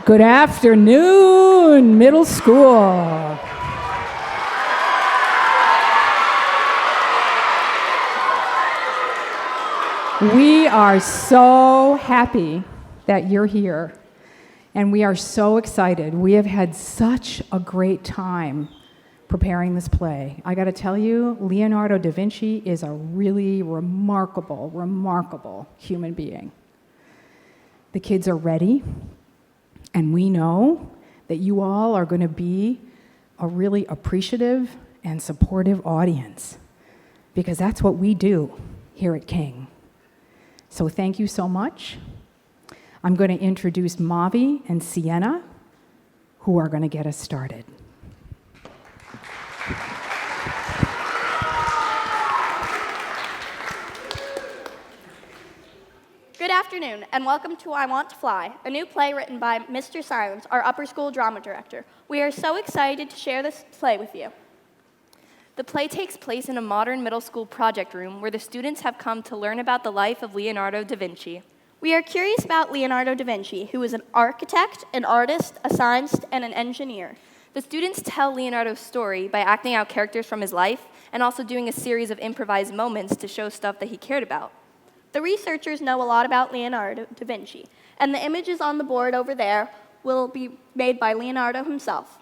Good afternoon, middle school. We are so happy that you're here, and we are so excited. We have had such a great time preparing this play. I got to tell you, Leonardo da Vinci is a really remarkable human being. The kids are ready, and we know that you all are going to be a really appreciative and supportive audience, because that's what we do here at King. So thank you so much. I'm going to introduce Mavi and Sienna, who are going to get us started. Good afternoon, and welcome to I Want to Fly, a new play written by Mr. Silence, our upper school drama director. We are so excited to share this play with you. The play takes place in a modern middle school project room where the students have come to learn about the life of Leonardo da Vinci. We are curious about Leonardo da Vinci, who is an architect, an artist, a scientist, and an engineer. The students tell Leonardo's story by acting out characters from his life and also doing a series of improvised moments to show stuff that he cared about. The researchers know a lot about Leonardo da Vinci, and the images on the board over there will be made by Leonardo himself.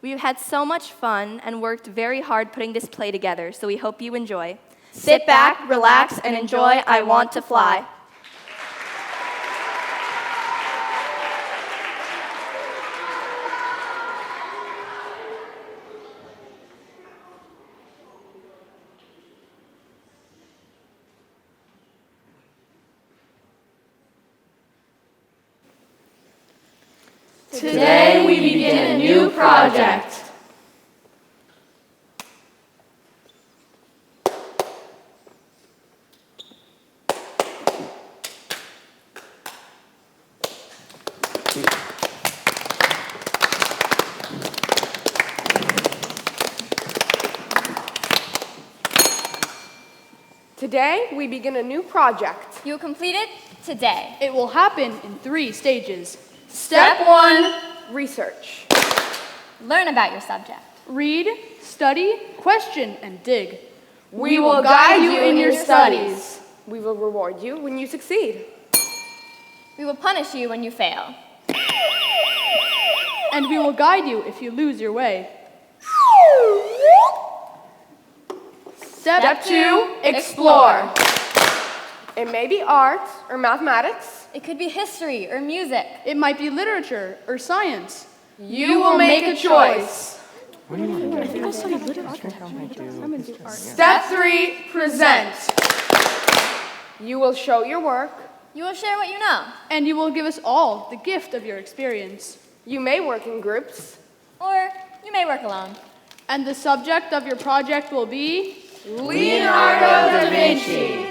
We've had so much fun and worked very hard putting this play together, so we hope you enjoy. Sit back, relax, and enjoy I Want to Fly. Today we begin a new project. Today we begin a new project. You'll complete it today. It will happen in 3 stages. Step 1, research. Learn about your subject. Read, study, question, and dig. We will guide you in your studies. We will reward you when you succeed. We will punish you when you fail. And we will guide you if you lose your way. Step 2, explore. It may be art or mathematics. It could be history or music. It might be literature or science. You will make a choice. Step 3, present. You will show your work. You will share what you know. And you will give us all the gift of your experience. You may work in groups. Or you may work alone. And the subject of your project will be Leonardo da Vinci.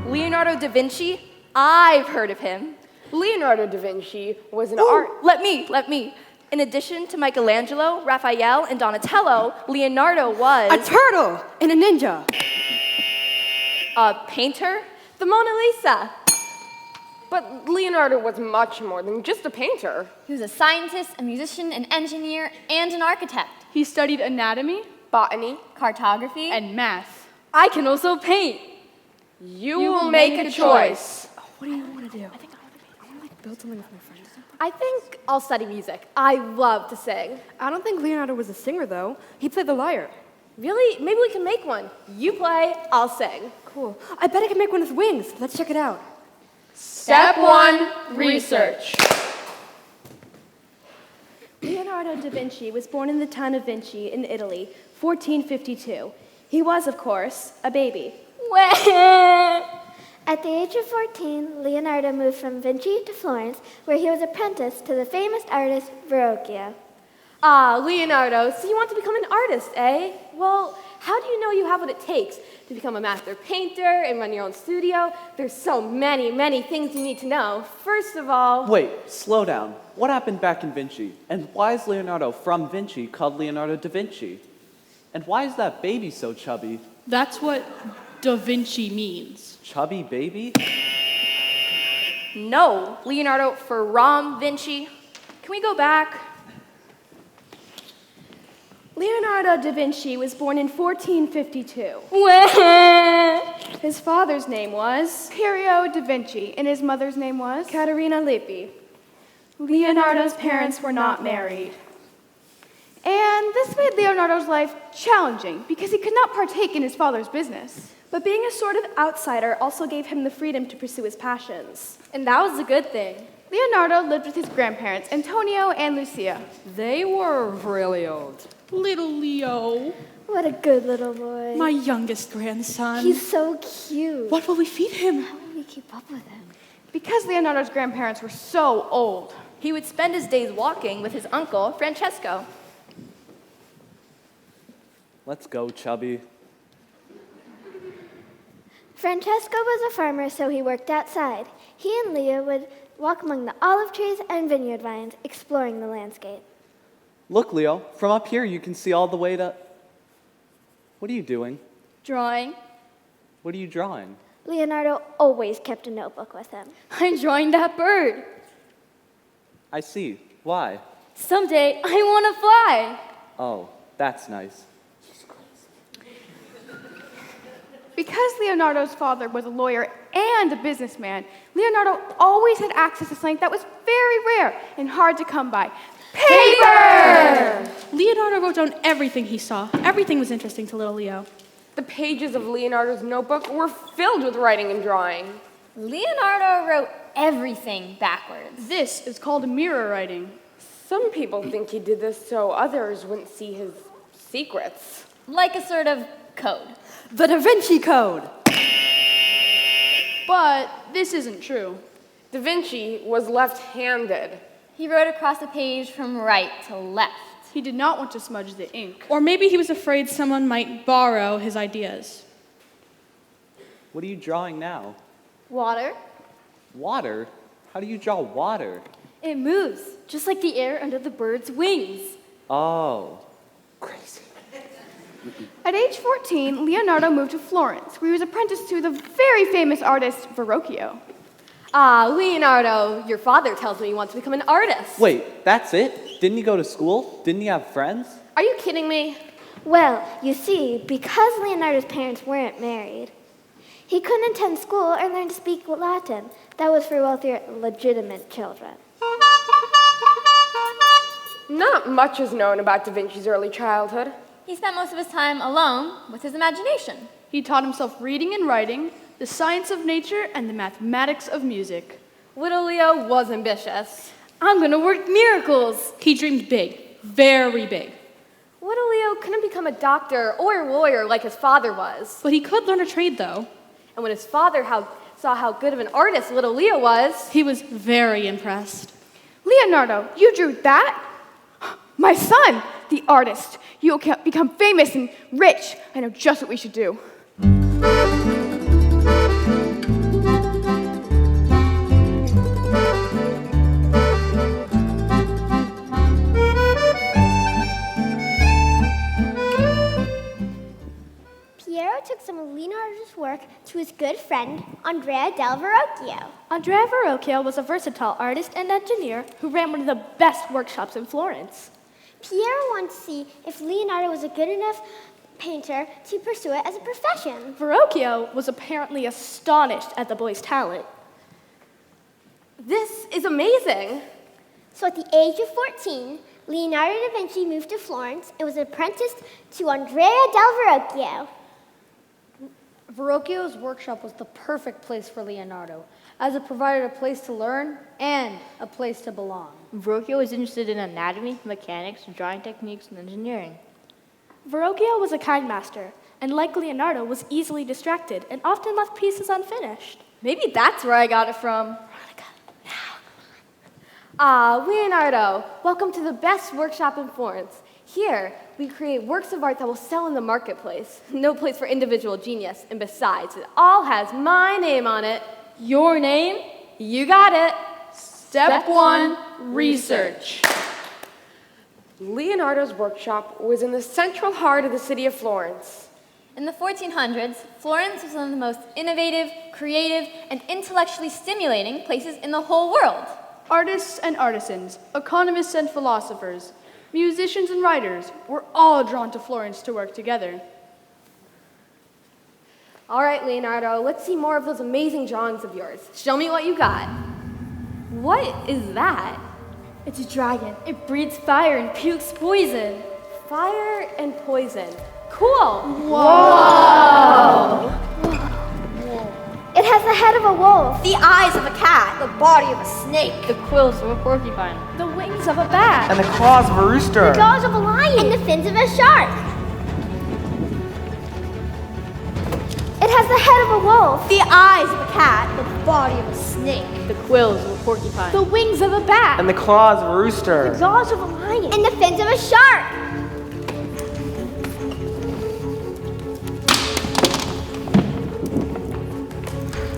Leonardo da Vinci? I've heard of him. Leonardo da Vinci was an Ooh, let me. In addition to Michelangelo, Raphael, and Donatello, Leonardo was a turtle and a ninja. A painter? the Mona Lisa. But Leonardo was much more than just a painter. He was a scientist, a musician, an engineer, and an architect. He studied anatomy, Botany, Cartography, and math. I can also paint. You will make a choice. What do you want to do? I think I want to build something with my friends. I think I'll study music. I love to sing. I don't think Leonardo was a singer, though. He played the lyre. Really? Maybe we can make one. You play, I'll sing. Cool. I bet I can make one with wings. Let's check it out. Step 1, research. Leonardo da Vinci was born in the town of Vinci in Italy, 1452. He was, of course, a baby. At the age of 14, Leonardo moved from Vinci to Florence, where he was apprenticed to the famous artist Verrocchio. Ah, Leonardo, so you want to become an artist, eh? Well, how do you know you have what it takes to become a master painter and run your own studio? There's so many, many things you need to know. First of all... Wait, slow down. What happened back in Vinci? And why is Leonardo from Vinci called Leonardo da Vinci? And why is that baby so chubby? That's what Da Vinci means. Chubby baby? No, Leonardo from Vinci. Can we go back? Leonardo da Vinci was born in 1452. His father's name was Piero da Vinci, and his mother's name was Caterina Lippi. Leonardo's parents were not married. And this made Leonardo's life challenging because he could not partake in his father's business. But being a sort of outsider also gave him the freedom to pursue his passions. And that was a good thing. Leonardo lived with his grandparents, Antonio and Lucia. They were really old. Little Leo, What a good little boy. my youngest grandson. He's so cute. What will we feed him? How will we keep up with him? Because Leonardo's grandparents were so old, He would spend his days walking with his uncle, Francesco. Let's go, chubby. Francesco was a farmer, so he worked outside. He and Leo would walk among the olive trees and vineyard vines, exploring the landscape. Look, Leo, from up here you can see all the way to... What are you doing? Drawing. What are you drawing? Leonardo always kept a notebook with him. I'm drawing that bird. I see. Why? Someday I want to fly. Oh, that's nice. because Leonardo's father was a lawyer and a businessman, Leonardo always had access to something that was very rare and hard to come by. Paper! Leonardo wrote down everything he saw. Everything was interesting to little Leo. The pages of Leonardo's notebook were filled with writing and drawing. Leonardo wrote everything backwards. This is called mirror writing. Some people think he did this so others wouldn't see his secrets. Like a sort of code. The Da Vinci Code. But this isn't true. Da Vinci was left-handed. He wrote across the page from right to left. He did not want to smudge the ink. Or maybe he was afraid someone might borrow his ideas. What are you drawing now? Water. Water? How do you draw water? It moves, just like the air under the bird's wings. Oh, crazy. At age 14, Leonardo moved to Florence, where he was apprenticed to the very famous artist Verrocchio. Ah, Leonardo, your father tells me you want to become an artist. Wait, that's it? Didn't you go to school? Didn't you have friends? Are you kidding me? Well, you see, because Leonardo's parents weren't married, he couldn't attend school or learn to speak Latin. That was for wealthier, legitimate children. Not much is known about Da Vinci's early childhood. He spent most of his time alone with his imagination. He taught himself reading and writing, the science of nature, and the mathematics of music. Little Leo was ambitious. I'm gonna work miracles. He dreamed big, very big. Little Leo couldn't become a doctor or a lawyer like his father was. But he could learn a trade, though. And when his father saw how good of an artist little Leo was, He was very impressed. Leonardo, you drew that? My son, the artist. You'll become famous and rich. I know just what we should do. Piero took some of Leonardo's work to his good friend, Andrea del Verrocchio. Andrea Verrocchio was a versatile artist and engineer who ran one of the best workshops in Florence. Piero wanted to see if Leonardo was a good enough painter to pursue it as a profession. Verrocchio was apparently astonished at the boy's talent. this is amazing. So at the age of 14, Leonardo da Vinci moved to Florence and was apprenticed to Andrea del Verrocchio. Verrocchio's workshop was the perfect place for Leonardo, as it provided a place to learn and a place to belong. Verrocchio was interested in anatomy, mechanics, drawing techniques, and engineering. Verrocchio was a kind master, and like Leonardo, was easily distracted and often left pieces unfinished. Maybe that's where I got it from. Leonardo, welcome to the best workshop in Florence. Here, we create works of art that will sell in the marketplace. No place for individual genius, and besides, it all has my name on it. Your name? You got it. Step 1, research. Leonardo's workshop was in the central heart of the city of Florence. In the 1400s, Florence was one of the most innovative, creative, and intellectually stimulating places in the whole world. Artists and artisans, economists and philosophers, musicians and writers were all drawn to Florence to work together. All right, Leonardo, let's see more of those amazing drawings of yours. Show me what you got. What is that? It's a dragon. It breathes fire and pukes poison. Fire and poison. Cool. Whoa! It has the head of a wolf, The eyes of a cat. The body of a snake. The quills of a porcupine. The wings of a bat. And the claws of a rooster. the jaws of a lion, and the fins of a shark. It has the head of a wolf, The eyes of a cat. The body of a snake. The quills of a porcupine. The wings of a bat. And the claws of a rooster. the jaws of a lion, and the fins of a shark.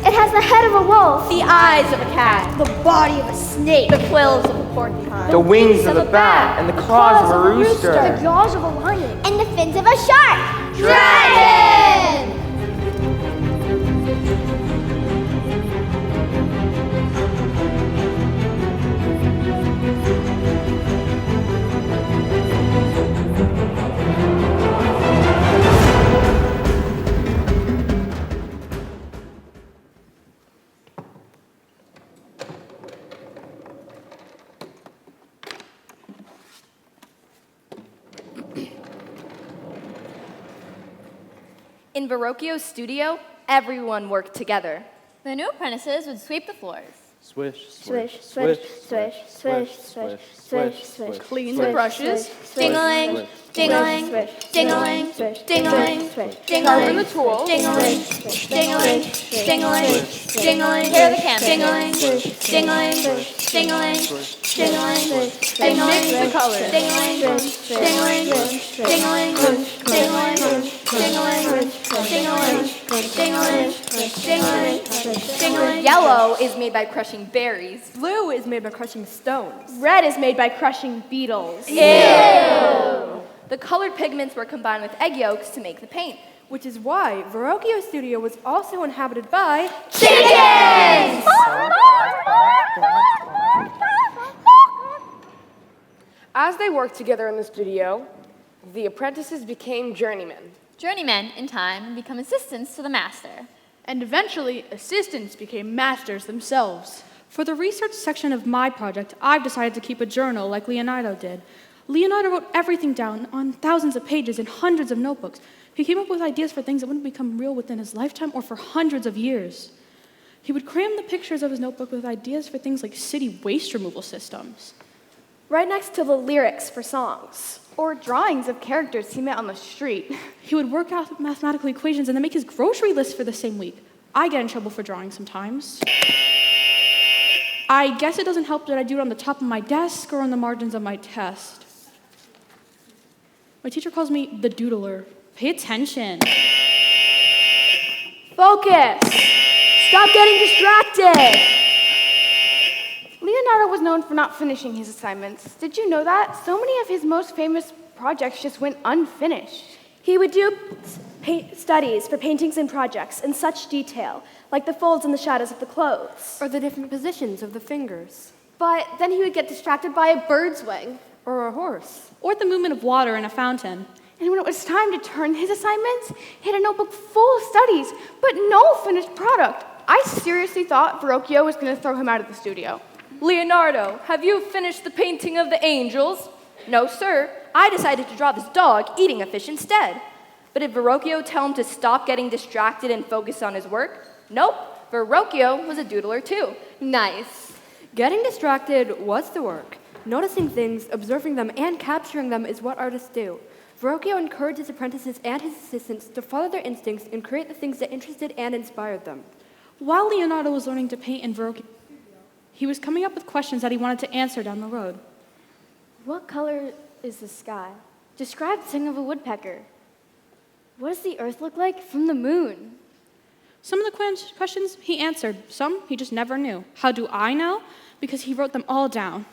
It has the head of a wolf, The eyes of a cat. The body of a snake. The quills of a porcupine. The wings of a bat. And the claws of a rooster. the jaws of a lion, and the fins of a shark. Dragon! In Verrocchio's studio, everyone worked together. The new apprentices would sweep the floors. Swish, Swish, swish, swish, swish, swish, swish, swish. Clean the brushes. Ding-a-ling, ding-a-ling, ding-a-ling, ding-a-ling, Sharpen ding-a-ling, the tools. ding-a-ling, ding-a-ling, ding-a-ling, ding-a-ling. Here are the candles. Ding-a-ling, ding-a-ling, ding-a-ling, ding-a-ling, And mix the colors. ding-a-ling, ding-a-ling, ding-a-ling, ding-a-ling, ding-a-ling, ding-a-ling, ding-a-ling, ding-a-ling, ding-a-ling. Yellow is made by crushing berries. Blue is made by crushing stones. Red is made by crushing beetles. The colored pigments were combined with egg yolks to make the paint. Which is why Verrocchio's studio was also inhabited by Chickens! As they worked together in the studio, the apprentices became journeymen. Journeymen, in time, would become assistants to the master. And eventually, assistants became masters themselves. For the research section of my project, I've decided to keep a journal like Leonardo did. Leonardo wrote everything down on thousands of pages in hundreds of notebooks. He came up with ideas for things that wouldn't become real within his lifetime or for hundreds of years. He would cram the pictures of his notebook with ideas for things like city waste removal systems. Right next to the lyrics for songs. Or drawings of characters he met on the street. He would work out mathematical equations and then make his grocery list for the same week. I get in trouble for drawing sometimes. I guess it doesn't help that I do it on the top of my desk or on the margins of my test. My teacher calls me the doodler. Pay attention. Focus! Stop getting distracted! Leonardo was known for not finishing his assignments. Did you know that? So many of his most famous projects just went unfinished. He would do studies for paintings and projects in such detail, like the folds and the shadows of the clothes. Or the different positions of the fingers. But then he would get distracted by a bird's wing. Or a horse. Or the movement of water in a fountain. And when it was time to turn his assignments, he had a notebook full of studies, but no finished product. I seriously thought Verrocchio was going to throw him out of the studio. Leonardo, have you finished the painting of the angels? No, sir. I decided to draw this dog eating a fish instead. But did Verrocchio tell him to stop getting distracted and focus on his work? Nope. Verrocchio was a doodler too. Nice. Getting distracted was the work. Noticing things, observing them, and capturing them is what artists do. Verrocchio encouraged his apprentices and his assistants to follow their instincts and create the things that interested and inspired them. While Leonardo was learning to paint in Verrocchio, He was coming up with questions that he wanted to answer down the road. What color is the sky? Describe the song of a woodpecker. What does the earth look like from the moon? Some of the questions he answered, some he just never knew. How do I know? Because he wrote them all down.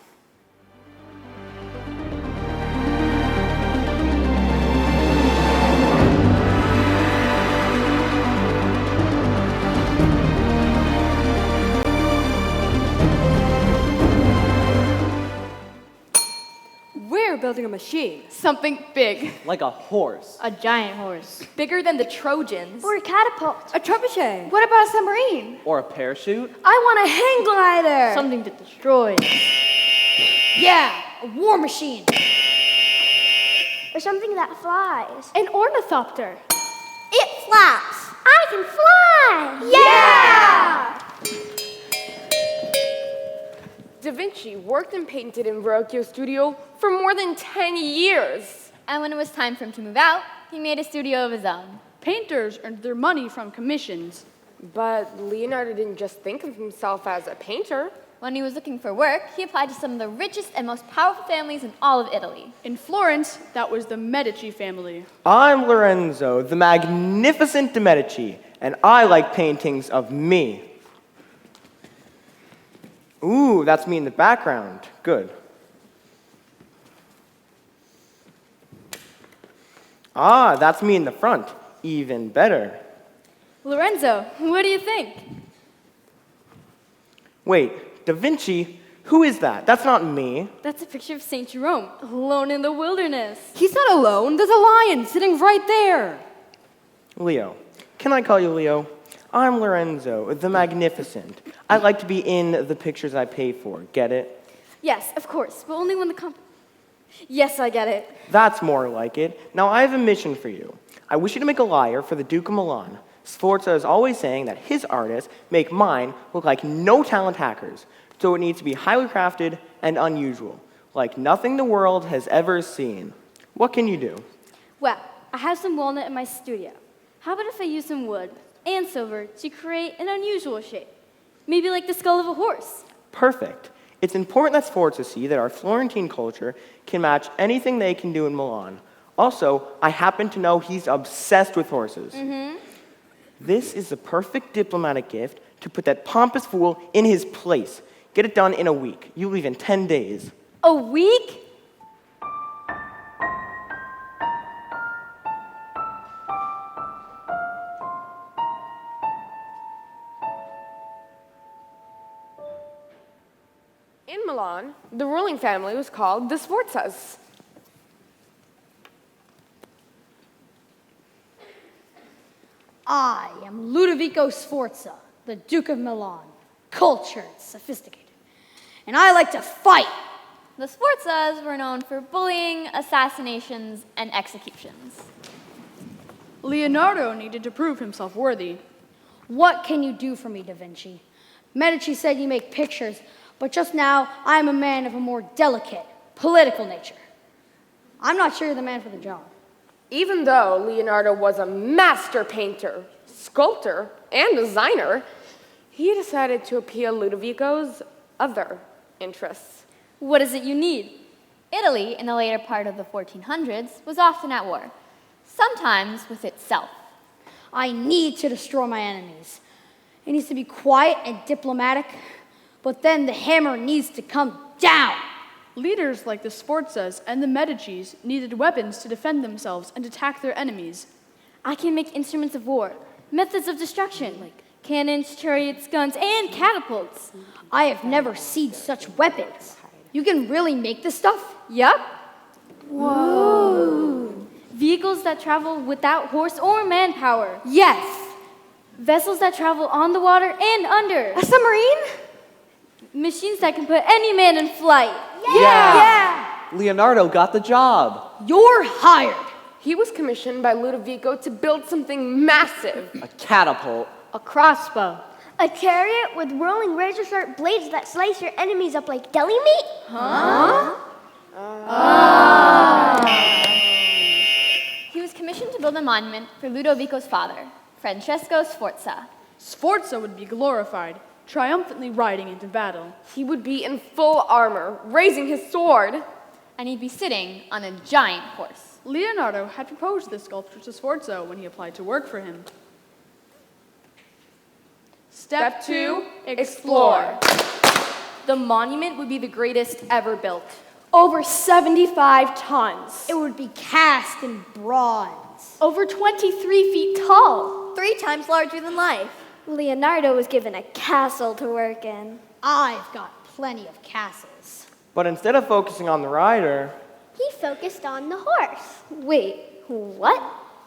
We're building a machine. Something big. Like a horse. A giant horse. Bigger than the Trojans. Or a catapult. A trebuchet. What about a submarine? Or a parachute. I want a hang glider. Something that destroys. Yeah, a war machine. Or something that flies. An ornithopter. It flaps. I can fly. Yeah! Da Vinci worked and painted in Verrocchio's studio for more than 10 years. And when it was time for him to move out, he made a studio of his own. Painters earned their money from commissions. But Leonardo didn't just think of himself as a painter. When he was looking for work, he applied to some of the richest and most powerful families in all of Italy. In Florence, that was the Medici family. I'm Lorenzo, the magnificent de Medici, and I like paintings of me. Ooh, that's me in the background. Good. Ah, that's me in the front. Even better. Lorenzo, what do you think? Wait, Da Vinci? Who is that? That's not me. That's a picture of St. Jerome, alone in the wilderness. He's not alone. There's a lion sitting right there. Leo. Can I call you Leo? I'm Lorenzo, the Magnificent. I like to be in the pictures I pay for. Get it? Yes, of course, but only when the Yes, I get it. That's more like it. Now, I have a mission for you. I wish you to make a lyre for the Duke of Milan. Sforza is always saying that his artists make mine look like no-talent hackers, so it needs to be highly crafted and unusual, like nothing the world has ever seen. What can you do? Well, I have some walnut in my studio. How about if I use some wood and silver to create an unusual shape? Maybe like the skull of a horse. Perfect. It's important that Sforza see that our Florentine culture can match anything they can do in Milan. Also, I happen to know he's obsessed with horses. This is the perfect diplomatic gift to put that pompous fool in his place. Get it done in a week. You leave in 10 days. A week? In Milan, the ruling family was called the Sforzas. I am Ludovico Sforza, the Duke of Milan, cultured, sophisticated, and I like to fight. The Sforzas were known for bullying, assassinations, and executions. Leonardo needed to prove himself worthy. What can you do for me, Da Vinci? Medici said you make pictures, but just now I am a man of a more delicate, political nature. I'm not sure you're the man for the job. Even though Leonardo was a master painter, sculptor, and designer, he decided to appeal Ludovico's other interests. What is it you need? Italy, in the later part of the 1400s, was often at war, sometimes with itself. I need to destroy my enemies. It needs to be quiet and diplomatic, but then the hammer needs to come down. Leaders like the Sforzas and the Medicis needed weapons to defend themselves and attack their enemies. I can make instruments of war, methods of destruction, like cannons, chariots, guns, and catapults. I have never seen such weapons. You can really make this stuff? Yup. Whoa. Vehicles that travel without horse or manpower. Yes. Vessels that travel on the water and under. A submarine? Machines that can put any man in flight. Yeah. Leonardo got the job. You're hired. He was commissioned by Ludovico to build something massive. A catapult. A crossbow. A chariot with rolling razor-sharp blades that slice your enemies up like deli meat? He was commissioned to build a monument for Ludovico's father, Francesco Sforza. Sforza would be glorified. triumphantly riding into battle. He would be in full armor, raising his sword. And he'd be sitting on a giant horse. Leonardo had proposed this sculpture to Sforza when he applied to work for him. Step 2, explore. The monument would be the greatest ever built. Over 75 tons. It would be cast in bronze. Over 23 feet tall. 3 times larger than life. Leonardo was given a castle to work in. I've got plenty of castles. But instead of focusing on the rider, He focused on the horse. Wait, what?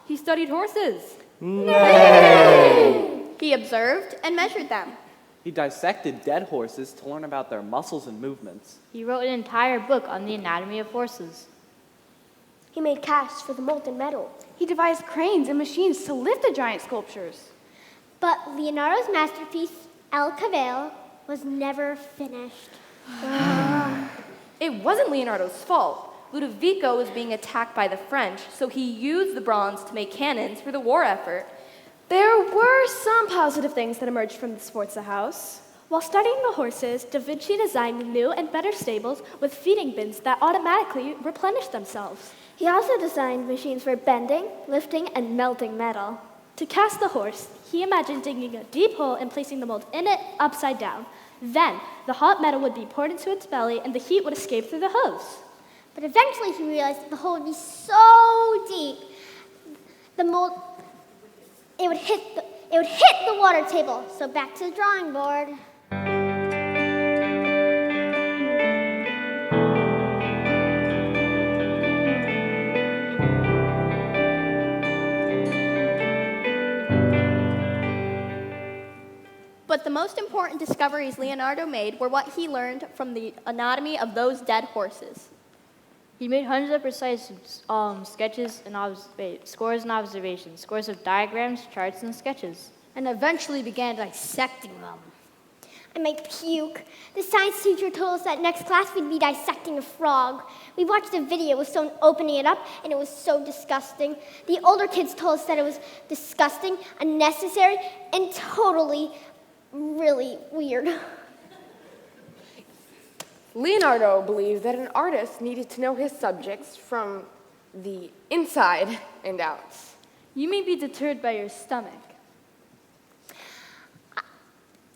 He studied horses. He observed and measured them. He dissected dead horses to learn about their muscles and movements. He wrote an entire book on the anatomy of horses. He made casts for the molten metal. He devised cranes and machines to lift the giant sculptures. But Leonardo's masterpiece, El Cavale, was never finished. It wasn't Leonardo's fault. Ludovico was being attacked by the French, so he used the bronze to make cannons for the war effort. There were some positive things that emerged from the Sforza house. While studying the horses, Da Vinci designed new and better stables with feeding bins that automatically replenish themselves. He also designed machines for bending, lifting, and melting metal. To cast the horse, he imagined digging a deep hole and placing the mold in it upside down. Then, the hot metal would be poured into its belly and the heat would escape through the hose. But eventually he realized that the hole would be so deep, the mold, it would hit the water table. So back to the drawing board. But the most important discoveries Leonardo made were what he learned from the anatomy of those dead horses. He made hundreds of precise sketches and scores and observations, scores of diagrams, charts, and sketches. And eventually began dissecting them. I might puke. The science teacher told us that next class we'd be dissecting a frog. We watched a video with someone opening it up, and it was so disgusting. The older kids told us that it was disgusting, unnecessary, and totally really weird. Leonardo believed that an artist needed to know his subjects from the inside and out. You may be deterred by your stomach.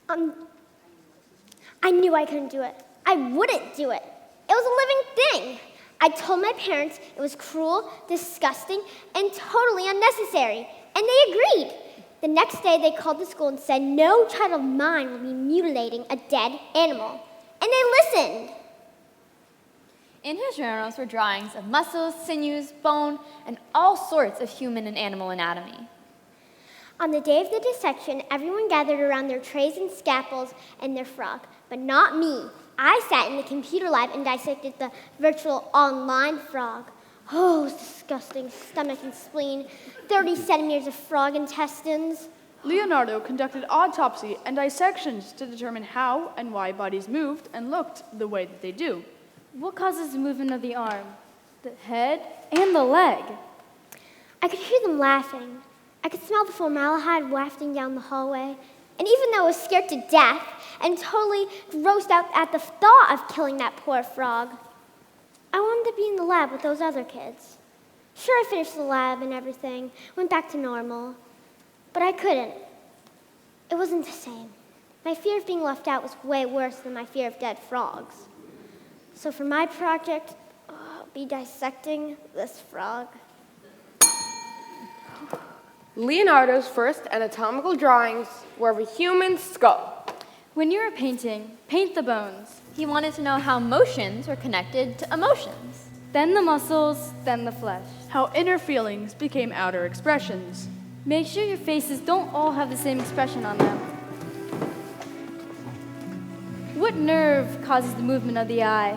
I knew I couldn't do it. I wouldn't do it. It was a living thing. I told my parents it was cruel, disgusting, and totally unnecessary, and they agreed. The next day, they called the school and said no child of mine would be mutilating a dead animal. And they listened. In his journals were drawings of muscles, sinews, bone, and all sorts of human and animal anatomy. On the day of the dissection, everyone gathered around their trays and scalpels and their frog, but not me. I sat in the computer lab and dissected the virtual online frog. Oh, it was disgusting. Stomach and spleen, 30 centimeters of frog intestines. Leonardo conducted autopsy and dissections to determine how and why bodies moved and looked the way that they do. What causes the movement of the arm, the head, and the leg? I could hear them laughing. I could smell the formaldehyde wafting down the hallway. And even though I was scared to death and totally grossed out at the thought of killing that poor frog, I wanted to be in the lab with those other kids. Sure, I finished the lab and everything, went back to normal, but I couldn't. It wasn't the same. My fear of being left out was way worse than my fear of dead frogs. So for my project, I'll be dissecting this frog. Leonardo's first anatomical drawings were of a human skull. When you were painting, paint the bones. He wanted to know how motions were connected to emotions. Then the muscles, then the flesh. How inner feelings became outer expressions. Make sure your faces don't all have the same expression on them. What nerve causes the movement of the eye?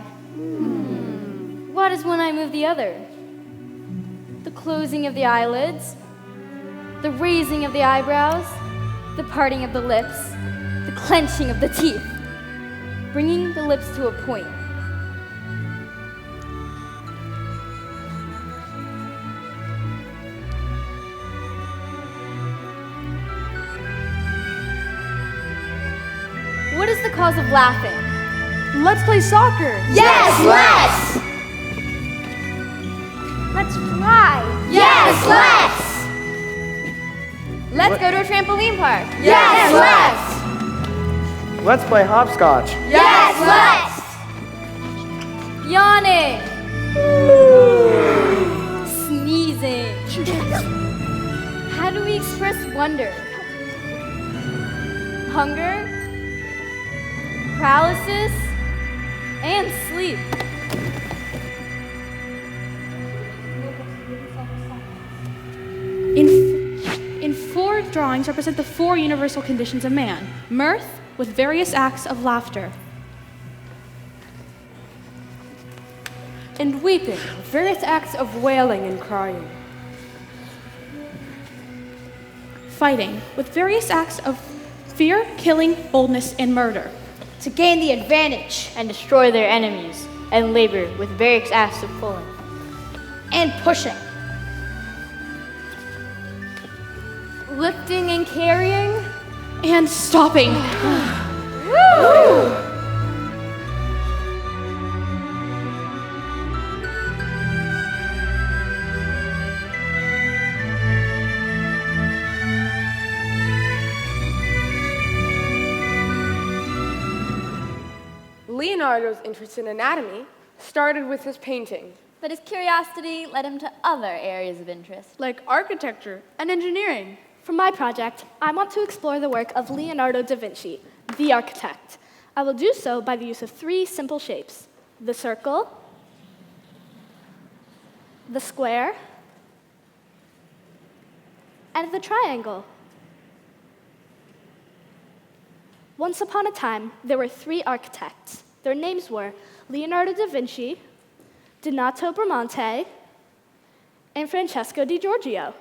Why does one eye move the other? The closing of the eyelids, the raising of the eyebrows, the parting of the lips, the clenching of the teeth, bringing the lips to a point. because of laughing. Let's play soccer. Yes, let's! Let's fly. Yes, let's! Let's go to a trampoline park. Yes, let's! Let's play hopscotch. Yes, let's! Yawning. Sneezing. How do we express wonder? Hunger, paralysis, and sleep. In 4 drawings represent the 4 universal conditions of man: mirth with various acts of laughter, And weeping, with various acts of wailing and crying. fighting with various acts of fear, killing, boldness, and murder, To gain the advantage And destroy their enemies, and labor with various acts of pulling. and pushing. Lifting and carrying. and stopping. Leonardo's interest in anatomy started with his painting. But his curiosity led him to other areas of interest. Like architecture and engineering. For my project, I want to explore the work of Leonardo da Vinci, the architect. I will do so by the use of 3 simple shapes: the circle, the square, and the triangle. Once upon a time, there were 3 architects. Their names were Leonardo da Vinci, Donato Bramante, and Francesco di Giorgio.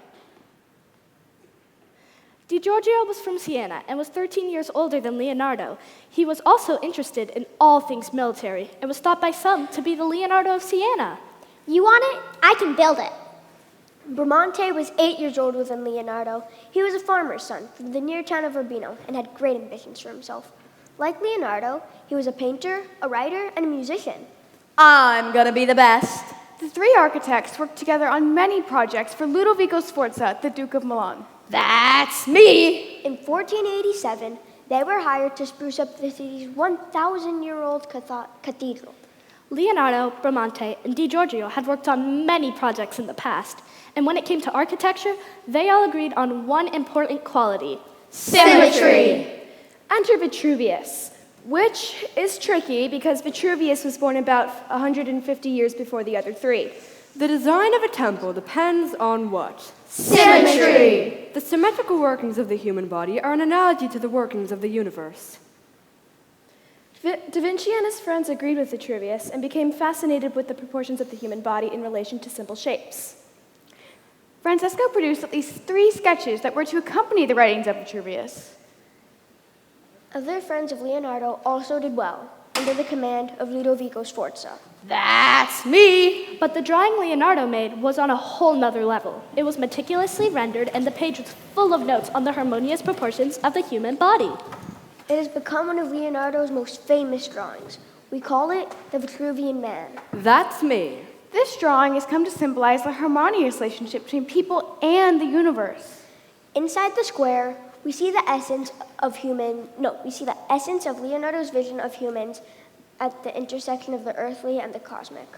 Di Giorgio was from Siena and was 13 years older than Leonardo. He was also interested in all things military and was thought by some to be the Leonardo of Siena. You want it? I can build it. Bramante was 8 years older than Leonardo. He was a farmer's son from the near town of Urbino and had great ambitions for himself. Like Leonardo, he was a painter, a writer, and a musician. I'm gonna be the best. The 3 architects worked together on many projects for Ludovico Sforza, the Duke of Milan. That's me! In 1487, they were hired to spruce up the city's 1,000-year-old cathedral. Leonardo, Bramante, and Di Giorgio had worked on many projects in the past, and when it came to architecture, they all agreed on one important quality: Symmetry. Enter Vitruvius, which is tricky because Vitruvius was born about 150 years before the other 3. The design of a temple depends on what? Symmetry. The symmetrical workings of the human body are an analogy to the workings of the universe. Da Vinci and his friends agreed with Vitruvius and became fascinated with the proportions of the human body in relation to simple shapes. Francesco produced at least 3 sketches that were to accompany the writings of Vitruvius. Other friends of Leonardo also did well, under the command of Ludovico Sforza. That's me! But the drawing Leonardo made was on a whole nother level. It was meticulously rendered, and the page was full of notes on the harmonious proportions of the human body. It has become one of Leonardo's most famous drawings. We call it the Vitruvian Man. That's me. This drawing has come to symbolize the harmonious relationship between people and the universe. Inside the square, we see the essence of Leonardo's vision of humans at the intersection of the earthly and the cosmic.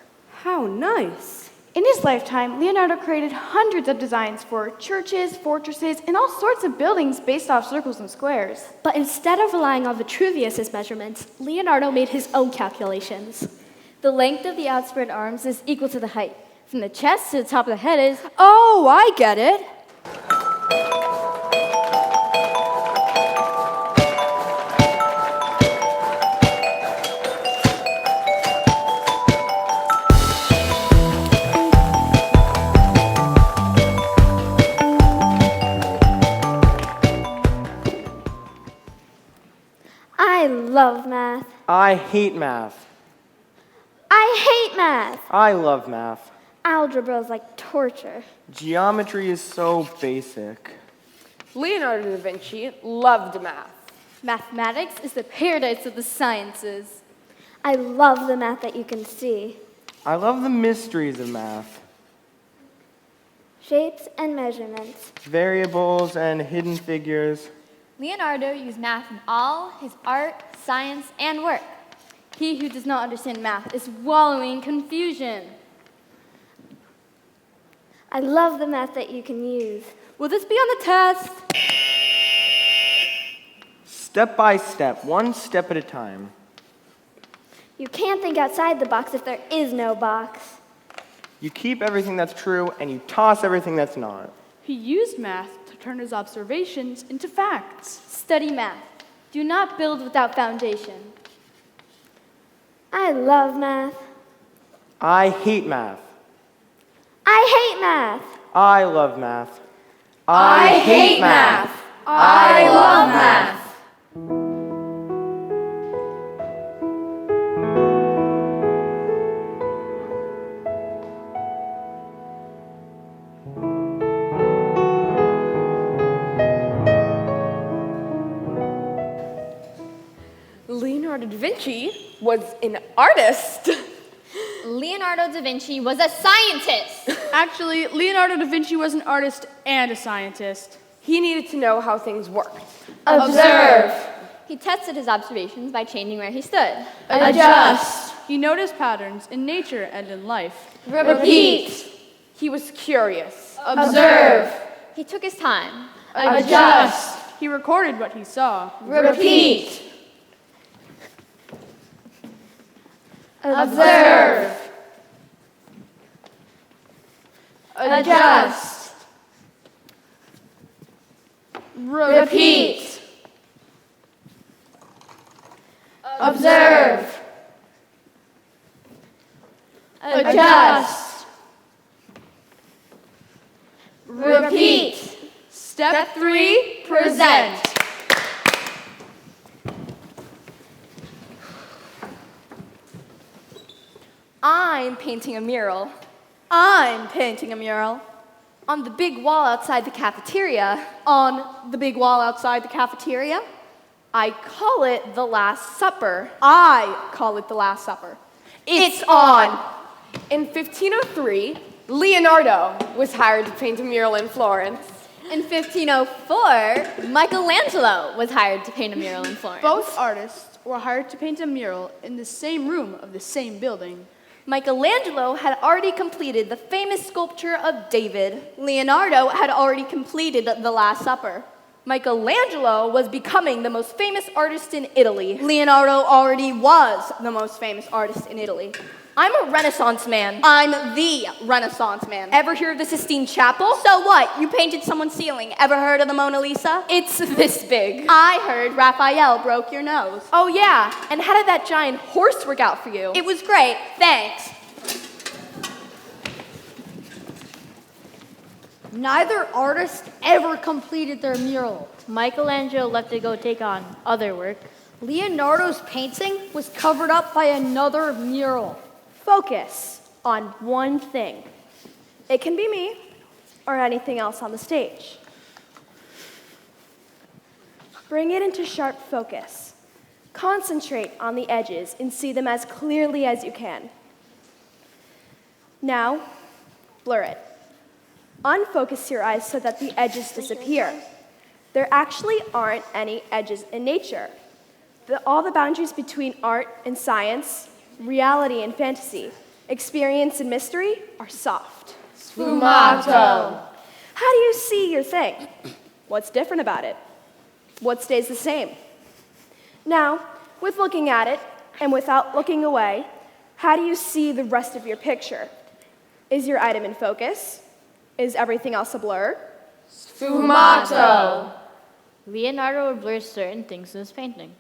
How nice. In his lifetime, Leonardo created hundreds of designs for churches, fortresses, and all sorts of buildings based off circles and squares. But instead of relying on Vitruvius's measurements, Leonardo made his own calculations. The length of the outspread arms is equal to the height. From the chest to the top of the head is... Oh, I get it. I love math. I hate math. I hate math. I love math. Algebra is like torture. Geometry is so basic. Leonardo da Vinci loved math. Mathematics is the paradise of the sciences. I love the math that you can see. I love the mysteries of math. Shapes and measurements. Variables and hidden figures. Leonardo used math in all his art, science, and work. He who does not understand math is wallowing in confusion. I love the math that you can use. Will this be on the test? Step by step, one step at a time. You can't think outside the box if there is no box. You keep everything that's true and you toss everything that's not. He used math to turn his observations into facts. Study math. Do not build without foundation. I love math. I hate math. I hate math. I love math. I hate math. I love math. Leonardo da Vinci was an artist. Leonardo da Vinci was a scientist. Actually, Leonardo da Vinci was an artist and a scientist. He needed to know how things worked. Observe. He tested his observations by changing where he stood. Adjust. He noticed patterns in nature and in life. Repeat. He was curious. Observe. He took his time. Adjust. He recorded what he saw. Repeat. Observe. Adjust. Repeat. Observe. Adjust. Repeat. Step 3, present. I'm painting a mural. I'm painting a mural. On the big wall outside the cafeteria. On the big wall outside the cafeteria. I call it the Last Supper. I call it the Last Supper. It's on. In 1503, Leonardo was hired to paint a mural in Florence. In 1504, Michelangelo was hired to paint a mural in Florence. Both artists were hired to paint a mural in the same room of the same building. Michelangelo had already completed the famous sculpture of David. Leonardo had already completed the Last Supper. Michelangelo was becoming the most famous artist in Italy. Leonardo already was the most famous artist in Italy. I'm a Renaissance man. I'm the Renaissance man. Ever hear of the Sistine Chapel? So what? You painted someone's ceiling. Ever heard of the Mona Lisa? It's this big. I heard Raphael broke your nose. Oh yeah, and how did that giant horse work out for you? It was great, thanks. Neither artist ever completed their mural. Michelangelo left to go take on other work. Leonardo's painting was covered up by another mural. Focus on one thing. It can be me or anything else on the stage. Bring it into sharp focus. Concentrate on the edges and see them as clearly as you can. Now, blur it. Unfocus your eyes so that the edges disappear. There actually aren't any edges in nature. All the boundaries between art and science, reality and fantasy, experience and mystery are soft. Sfumato. How do you see your thing? What's different about it? What stays the same? Now, with looking at it and without looking away, how do you see the rest of your picture? Is your item in focus? Is everything else a blur? Sfumato. Leonardo would blur certain things in his painting.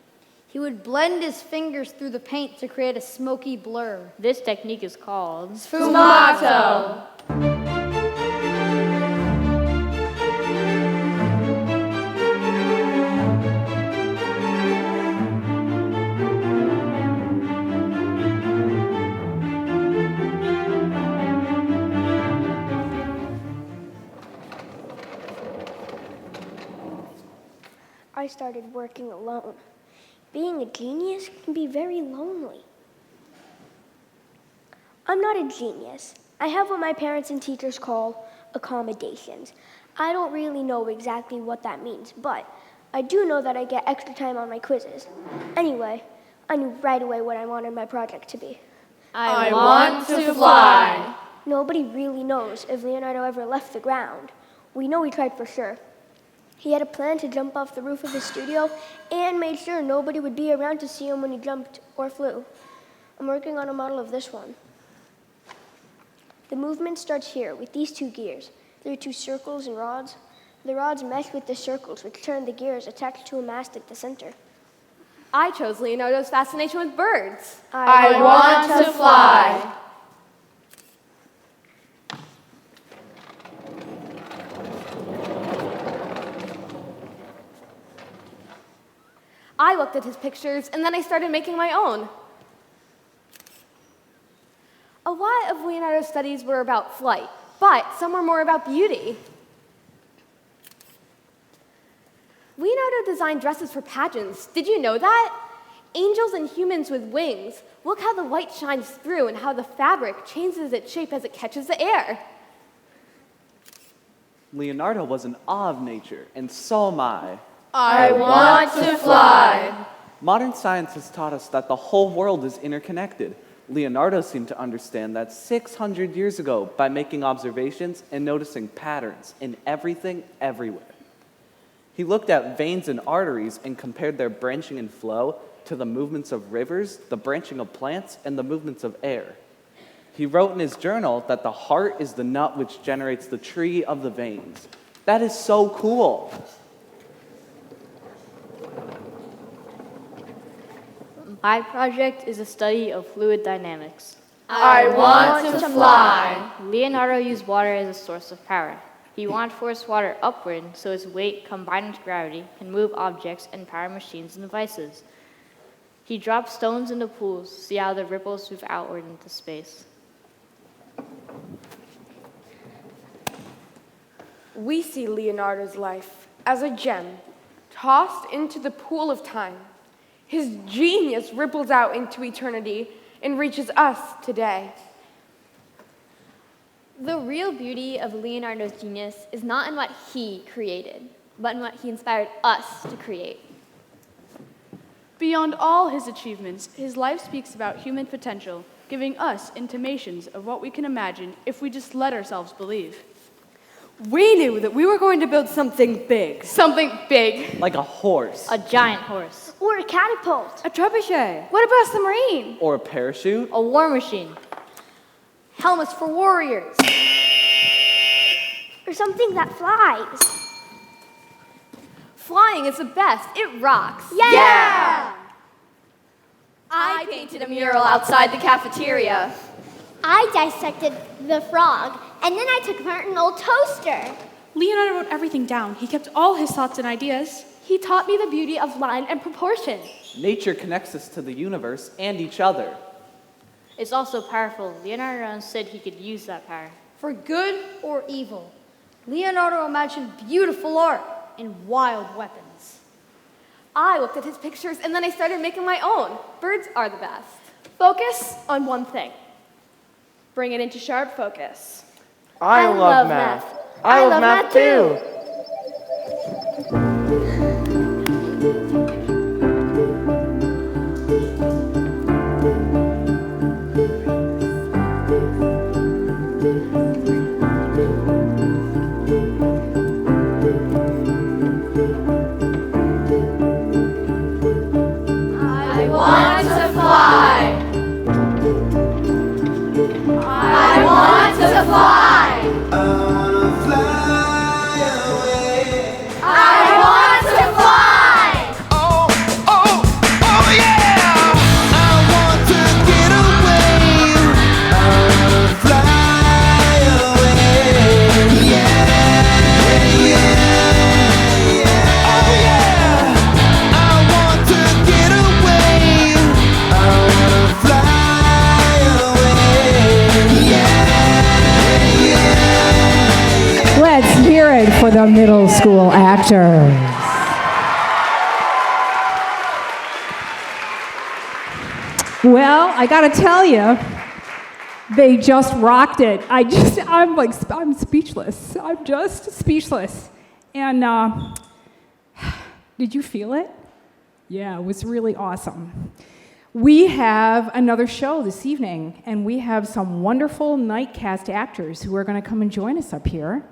He would blend his fingers through the paint to create a smoky blur. This technique is called Sfumato. I started working alone. Being a genius can be very lonely. I'm not a genius. I have what my parents and teachers call accommodations. I don't really know exactly what that means, but I do know that I get extra time on my quizzes. Anyway, I knew right away what I wanted my project to be. I want to fly. Nobody really knows if Leonardo ever left the ground. We know he tried for sure. He had a plan to jump off the roof of his studio and made sure nobody would be around to see him when he jumped or flew. I'm working on a model of this one. The movement starts here with these two gears. There are two circles and rods. The rods mesh with the circles, which turn the gears attached to a mast at the center. I chose Leonardo's fascination with birds. I want to fly. I looked at his pictures, and then I started making my own. A lot of Leonardo's studies were about flight, but some were more about beauty. Leonardo designed dresses for pageants. Did you know that? Angels and humans with wings. Look how the light shines through and how the fabric changes its shape as it catches the air. Leonardo was in awe of nature, and so am I. I want to fly. Modern science has taught us that the whole world is interconnected. Leonardo seemed to understand that 600 years ago by making observations and noticing patterns in everything, everywhere. He looked at veins and arteries and compared their branching and flow to the movements of rivers, the branching of plants, and the movements of air. He wrote in his journal that the heart is the nut which generates the tree of the veins. That is so cool. My project is a study of fluid dynamics. I want to fly. Leonardo used water as a source of power. He wanted to force water upward so its weight combined with gravity can move objects and power machines and devices. He dropped stones into pools to see how the ripples move outward into space. We see Leonardo's life as a gem tossed into the pool of time. His genius ripples out into eternity and reaches us today. The real beauty of Leonardo's genius is not in what he created, but in what he inspired us to create. Beyond all his achievements, his life speaks about human potential, giving us intimations of what we can imagine if we just let ourselves believe. We knew that we were going to build something big. Something big. Like a horse. A giant horse. Or a catapult. A trebuchet. What about a submarine? Or a parachute. A war machine. Helmets for warriors. Or something that flies. Flying is the best. It rocks. Yeah! I painted a mural outside the cafeteria. I dissected the frog, and then I took apart an old toaster. Leonardo wrote everything down. He kept all his thoughts and ideas. He taught me the beauty of line and proportion. Nature connects us to the universe and each other. It's also powerful. Leonardo said he could use that power. For good or evil, Leonardo imagined beautiful art and wild weapons. I looked at his pictures and then I started making my own. Birds are the best. Focus on one thing. Bring it into sharp focus. I love math. I love math too. I want to fly. I want to fly. I want to fly. Oh yeah! I want to get away. I wanna fly away. Yeah. Oh yeah! I want to get away. I wanna fly away. Let's hear it for the middle school actors. Well, I gotta tell you, they just rocked it. I'm speechless. I'm just speechless. And did you feel it? Yeah, it was really awesome. We have another show this evening, and we have some wonderful Nightcast actors who are going to come and join us up here.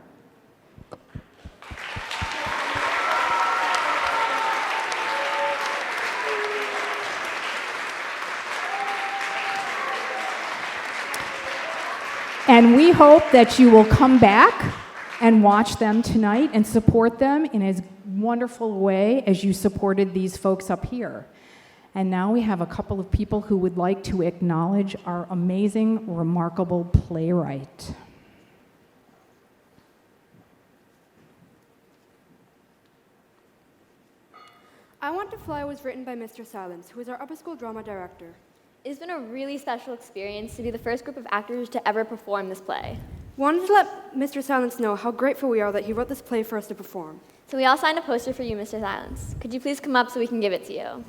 And we hope that you will come back and watch them tonight and support them in as wonderful a way as you supported these folks up here. And now we have a couple of people who would like to acknowledge our amazing, remarkable playwright. I Want to Fly was written by Mr. Silence, who is our upper school drama director. It's been a really special experience to be the first group of actors to ever perform this play. Wanted to let Mr. Silence know how grateful we are that he wrote this play for us to perform. So we all signed a poster for you, Mr. Silence. Could you please come up so we can give it to you?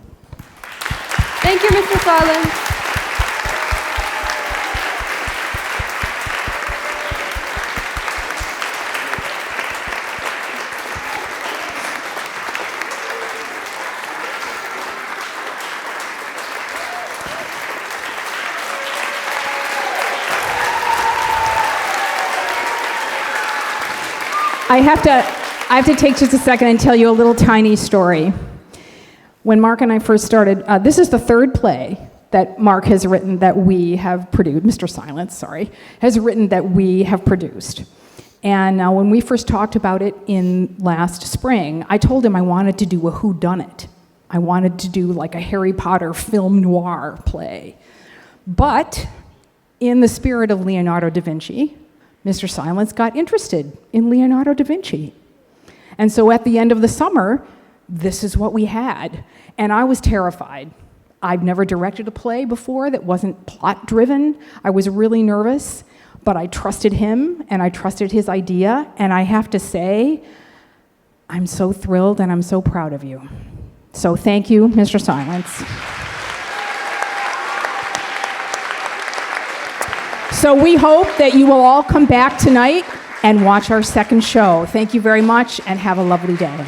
Thank you, Mr. Silence. I have to take just a second and tell you a little tiny story. When Mark and I first started, this is the third play that Mark has written that we have produced, Mr. Silence, sorry, has written that we have produced. And when we first talked about it in last spring, I told him I wanted to do a whodunit. I wanted to do like a Harry Potter film noir play. But in the spirit of Leonardo da Vinci, Mr. Silence got interested in Leonardo da Vinci. And so at the end of the summer, this is what we had. And I was terrified. I've never directed a play before that wasn't plot-driven. I was really nervous, but I trusted him and I trusted his idea. And I have to say, I'm so thrilled and I'm so proud of you. So thank you, Mr. Silence. So we hope that you will all come back tonight and watch our second show. Thank you very much and have a lovely day.